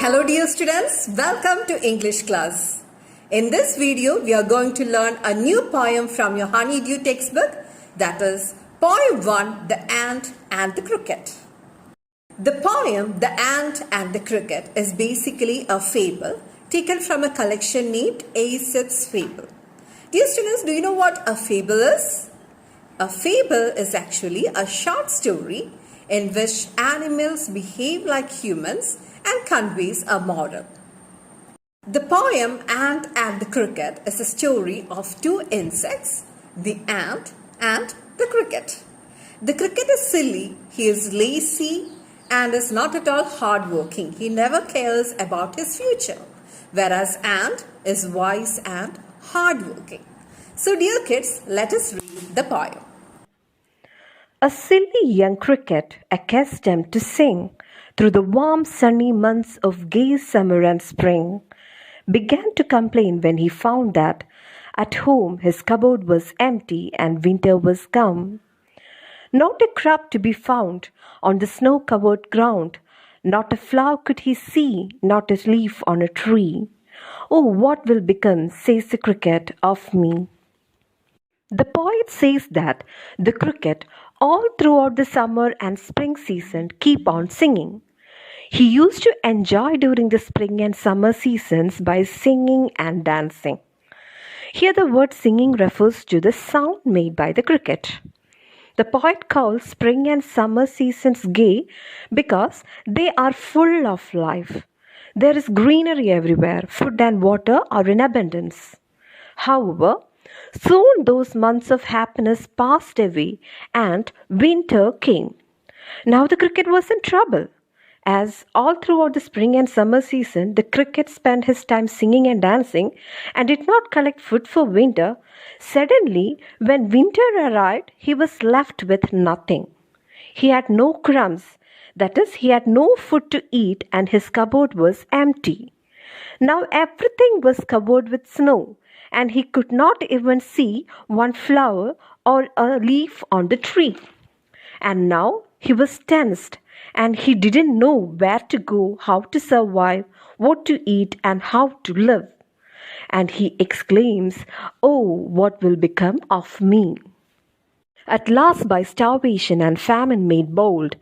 Hello dear students, welcome to English class. In this video, we are going to learn a new poem from your Honeydew textbook, that is Poem 1, The Ant and the Cricket. The poem The Ant and the Cricket is basically a fable taken from a collection named Aesop's Fable. Dear students, do you know what a fable is? A fable is actually a short story in which animals behave like humans and conveys a moral. The poem Ant and the Cricket is a story of two insects, the ant and the cricket. The cricket is silly, he is lazy and is not at all hardworking. He never cares about his future, whereas ant is wise and hardworking. So dear kids, let us read the poem. A silly young cricket, accustomed to sing through the warm sunny months of gay summer and spring, began to complain when he found that at home his cupboard was empty and winter was come. Not a crop to be found on the snow-covered ground, not a flower could he see, not a leaf on a tree. Oh, what will become, says the cricket, of me? The poet says that the cricket all throughout the summer and spring season keep on singing. He used to enjoy during the spring and summer seasons by singing and dancing. Here the word singing refers to the sound made by the cricket. The poet calls spring and summer seasons gay because they are full of life. There is greenery everywhere, food and water are in abundance. However, soon those months of happiness passed away and winter came. Now the cricket was in trouble, as all throughout the spring and summer season the cricket spent his time singing and dancing and did not collect food for winter. Suddenly, when winter arrived, he was left with nothing. He had no crumbs, that is, he had no food to eat and his cupboard was empty. Now everything was covered with snow, and he could not even see one flower or a leaf on the tree. And now he was tensed, and he didn't know where to go, how to survive, what to eat, and how to live. And he exclaims, "Oh, what will become of me?" At last, by starvation and famine made bold,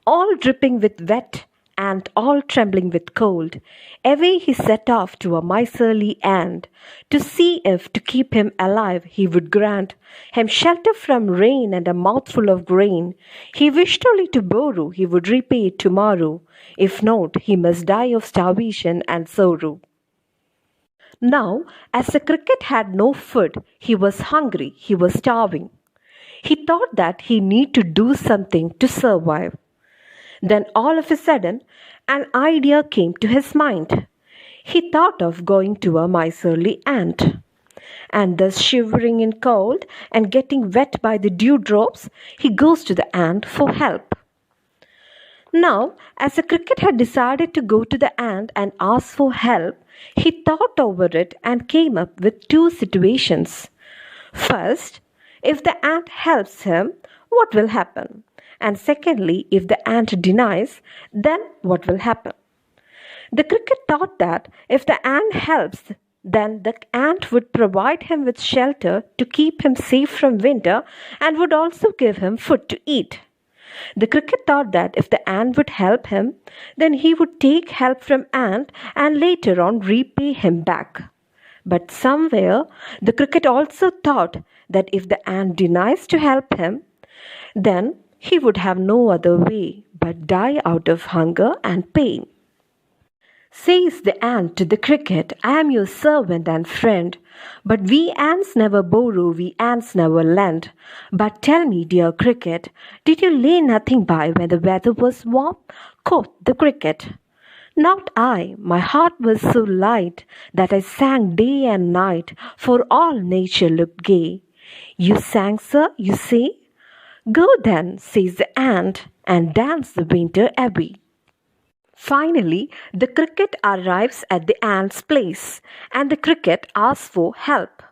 all dripping with wet and all trembling with cold, away he set off to a miserly ant, to see if, to keep him alive, he would grant him shelter from rain and a mouthful of grain. He wished only to borrow, he would repay it tomorrow. If not, he must die of starvation and sorrow. Now, as the cricket had no food, he was hungry, he was starving. He thought that he need to do something to survive. Then all of a sudden, an idea came to his mind. He thought of going to a miserly ant. And thus shivering in cold and getting wet by the dewdrops, he goes to the ant for help. Now, as the cricket had decided to go to the ant and ask for help, he thought over it and came up with two situations. First, if the ant helps him, what will happen? And secondly, if the ant denies, then what will happen? The cricket thought that if the ant helps, then the ant would provide him with shelter to keep him safe from winter and would also give him food to eat. The cricket thought that if the ant would help him, then he would take help from ant and later on repay him back. But somewhere the cricket also thought that if the ant denies to help him, then he would have no other way but die out of hunger and pain. Says the ant to the cricket, "I am your servant and friend, but we ants never borrow, we ants never lend. But tell me, dear cricket, did you lay nothing by when the weather was warm?" Quoth the cricket, "Not I, my heart was so light that I sang day and night, for all nature looked gay." "You sang, sir, you say? Go then," says the ant, "and dance the winter away." Finally, the cricket arrives at the ant's place, and the cricket asks for help.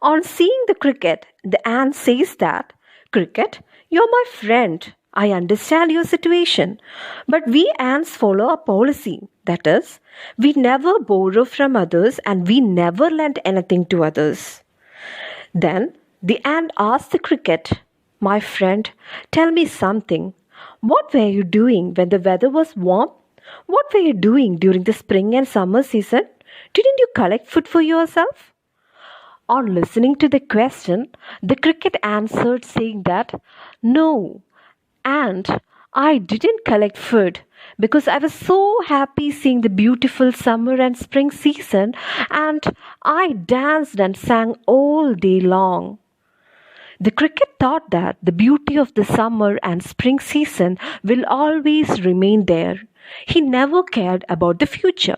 On seeing the cricket, the ant says that, "Cricket, you're my friend, I understand your situation, but we ants follow a policy. That is, we never borrow from others and we never lend anything to others. Then the ant asked the cricket, "My friend, tell me something. What were you doing when the weather was warm? What were you doing during the spring and summer season? Didn't you collect food for yourself?" On listening to the question, the cricket answered saying that, "No, and I didn't collect food because I was so happy seeing the beautiful summer and spring season, and I danced and sang all day long." The cricket thought that the beauty of the summer and spring season will always remain there. He never cared about the future.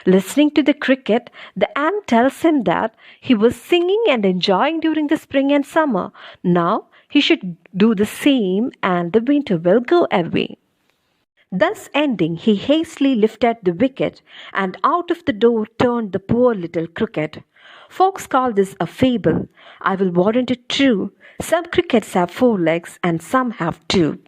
Listening to the cricket, the ant tells him that he was singing and enjoying during the spring and summer. Now he should do the same and the winter will go away. Thus ending, he hastily lifted the wicket and out of the door turned the poor little cricket. Folks call this a fable. I will warrant it true. Some crickets have 4 legs and some have 2.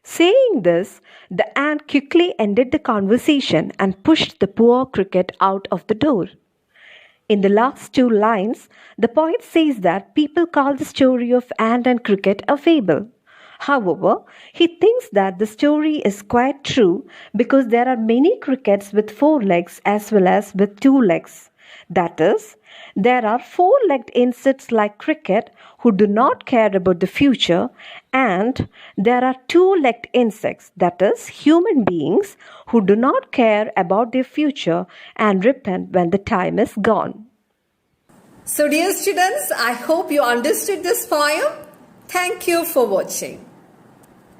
Saying this, the ant quickly ended the conversation and pushed the poor cricket out of the door. In the last 2 lines, the poet says that people call the story of ant and cricket a fable. However, he thinks that the story is quite true because there are many crickets with 4 legs as well as with 2 legs. That is, there are 4-legged insects like cricket who do not care about the future, and there are 2-legged insects, that is, human beings, who do not care about their future and repent when the time is gone. So dear students, I hope you understood this poem. Thank you for watching.